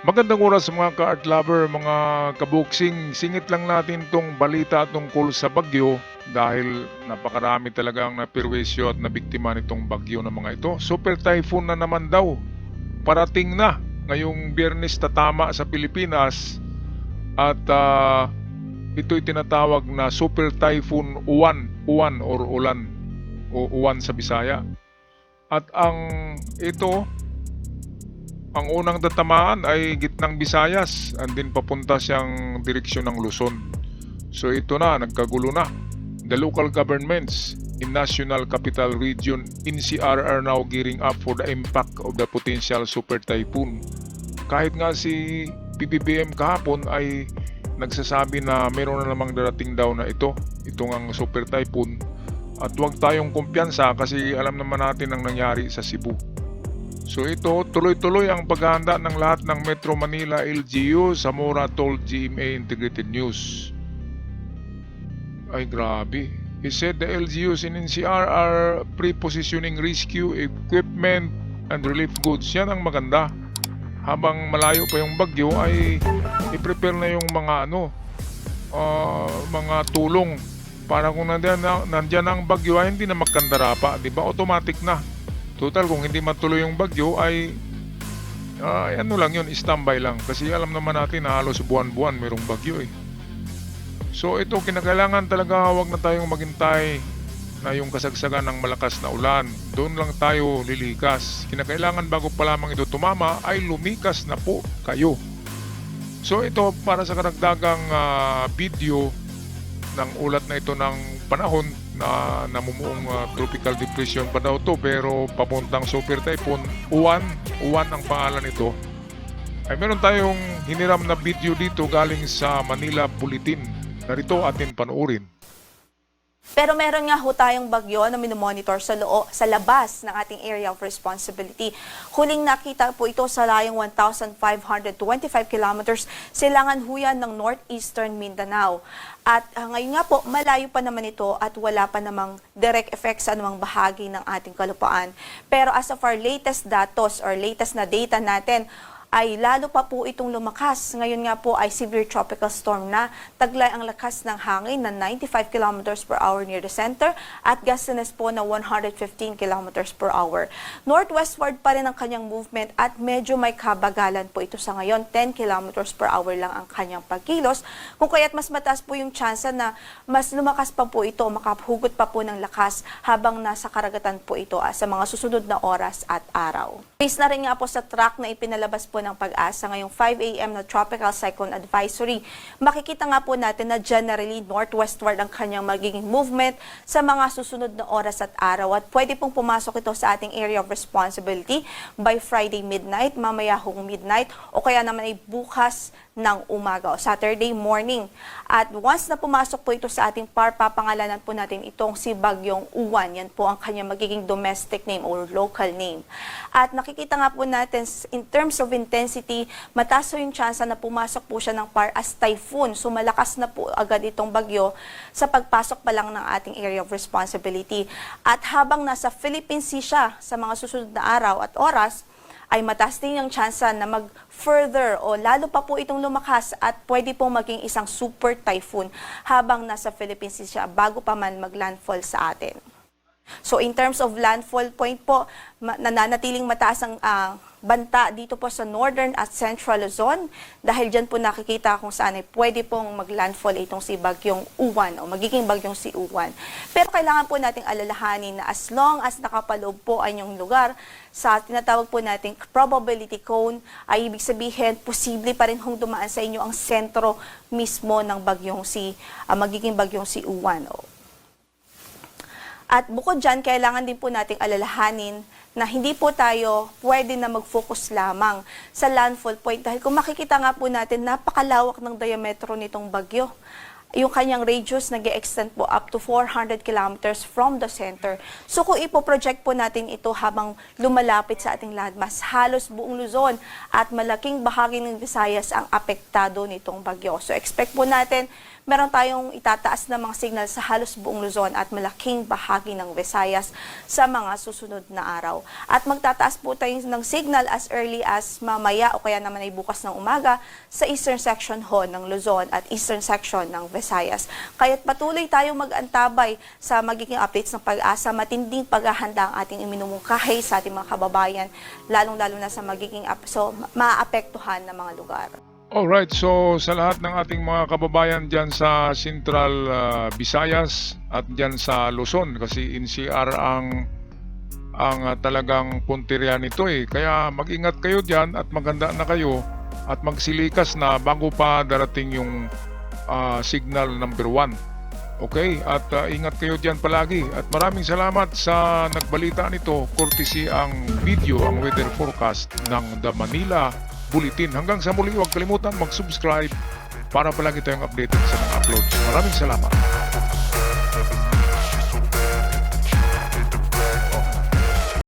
Magandang oras sa mga ka-art lover, mga kabuksing. Singit lang natin tong balita tungkol sa bagyo dahil napakarami talagang napirwisyo at nabiktima nitong bagyo ng mga ito. Super typhoon na naman daw. Parating na ngayong Biyernes tatama sa Pilipinas at ito'y tinatawag na Super Typhoon Uwan, Uwan or Ulan o Uwan sa Bisaya. At ang unang tatamaan ay gitnang Visayas, andin papunta siyang direksyon ng Luzon. So ito na, nagkagulo na. The local governments in National Capital Region NCR are now gearing up for the impact of the potential super typhoon. Kahit nga si PBBM kahapon ay nagsasabi na meron na namang darating daw na itong ang super typhoon. At huwag tayong kumpiyansa kasi alam naman natin ang nangyari sa Cebu. So ito, tuloy-tuloy ang paghahanda ng lahat ng Metro Manila LGU, Zamora told GMA Integrated News. Ay grabe. He said the LGUs in NCR are pre-positioning rescue equipment and relief goods. Yan ang maganda. Habang malayo pa yung bagyo ay i-prepare na yung mga tulong para kung nandiyan ang bagyo ay hindi na magkandara pa, di ba? Automatic na. Total, kung hindi matuloy yung bagyo ay ano lang yun, standby lang. Kasi alam naman natin na halos buwan-buwan mayroong bagyo eh. So ito, kinakailangan talaga wag na tayong maghintay na yung kasagsagan ng malakas na ulan. Doon lang tayo lilikas. Kinakailangan bago pa lamang ito tumama ay lumikas na po kayo. So ito, para sa karagdagang video ng ulat na ito ng panahon na namumuong tropical depression pa daw to pero papuntang super typhoon Uwan ang pangalan nito, ay meron tayong hiniram na video dito galing sa Manila Bulletin. Narito atin panoorin. Pero meron nga ho tayong bagyo na minomonitor sa labas ng ating area of responsibility. Huling nakita po ito sa layong 1,525 kilometers silangan huyan ng northeastern Mindanao. At ngayon nga po, malayo pa naman ito at wala pa namang direct effect sa anumang bahagi ng ating kalupaan. Pero as of our latest datos or latest na data natin, ay lalo pa po itong lumakas. Ngayon nga po ay severe tropical storm na. Taglay ang lakas ng hangin na 95 kilometers per hour near the center at gustiness po na 115 kilometers per hour. Northwestward pa rin ang kanyang movement at medyo may kabagalan po ito sa ngayon. 10 kilometers per hour lang ang kanyang pagkilos. Kung kaya't mas mataas po yung tsansa na mas lumakas pa po ito, makahugot pa po ng lakas habang nasa karagatan po ito sa mga susunod na oras at araw. Based na rin nga po sa track na ipinalabas po ng Pag-asa ngayong 5 a.m. na Tropical Cyclone Advisory. Makikita nga po natin na generally northwestward ang kanyang magiging movement sa mga susunod na oras at araw at pwede pong pumasok ito sa ating area of responsibility by Friday midnight, mamaya hong midnight o kaya naman ay bukas ng umaga o Saturday morning. At once na pumasok po ito sa ating papangalanan po natin itong si Bagyong Uwan. Yan po ang kanyang magiging domestic name or local name. At nakikita nga po natin in terms of intensity, mataas yung chance na pumasok po siya ng as typhoon. So malakas na po agad itong bagyo sa pagpasok pa lang ng ating area of responsibility. At habang nasa Philippine Sea siya sa mga susunod na araw at oras, ay mataas din yung chance na mag-further o lalo pa po itong lumakas at pwede pong maging isang super typhoon habang nasa Philippines siya bago pa man mag-landfall sa atin. So in terms of landfall point po, nananatiling mataas ang banta dito po sa northern at central Luzon dahil dyan po nakikita kung saan ay pwede pong mag-landfall itong si Bagyong Uwan o magiging Bagyong si Uwan. Pero kailangan po nating alalahanin na as long as nakapaloob po ang inyong lugar sa tinatawag po nating probability cone, ay ibig sabihin posible pa rin hong dumaan sa inyo ang sentro mismo ng magiging Bagyong si Uwan. At bukod dyan, kailangan din po nating alalahanin na hindi po tayo pwede na mag-focus lamang sa landfall point dahil kung makikita nga po natin, napakalawak ng diametro nitong bagyo. yung kanyang radius nag-extend po up to 400 kilometers from the center. So kung ipoproject po natin ito habang lumalapit sa ating landmass, halos buong Luzon at malaking bahagi ng Visayas ang apektado nitong bagyo. So expect po natin meron tayong itataas na mga signal sa halos buong Luzon at malaking bahagi ng Visayas sa mga susunod na araw. At magtataas po tayo ng signal as early as mamaya o kaya naman ay bukas ng umaga sa eastern section ho ng Luzon at eastern section ng Visayas. Kaya't patuloy tayong mag-antabay sa magiging updates ng Pag-asa, matinding paghahanda ang ating iminumungkahi sa ating mga kababayan, lalong-lalo na sa magiging maapektuhan ng mga lugar. Alright, so sa lahat ng ating mga kababayan dyan sa Central Visayas at dyan sa Luzon, kasi NCR ang talagang punteriya nito eh. Kaya mag-ingat kayo dyan at maganda na kayo at magsilikas na bago pa darating yung signal number 1. Okay, at ingat kayo dyan palagi. At maraming salamat sa nagbalita nito, courtesy ang video, ang weather forecast ng The Manila Bulletin. Hanggang sa muli, huwag kalimutan mag-subscribe para palagi tayong updated sa mga uploads. Maraming salamat.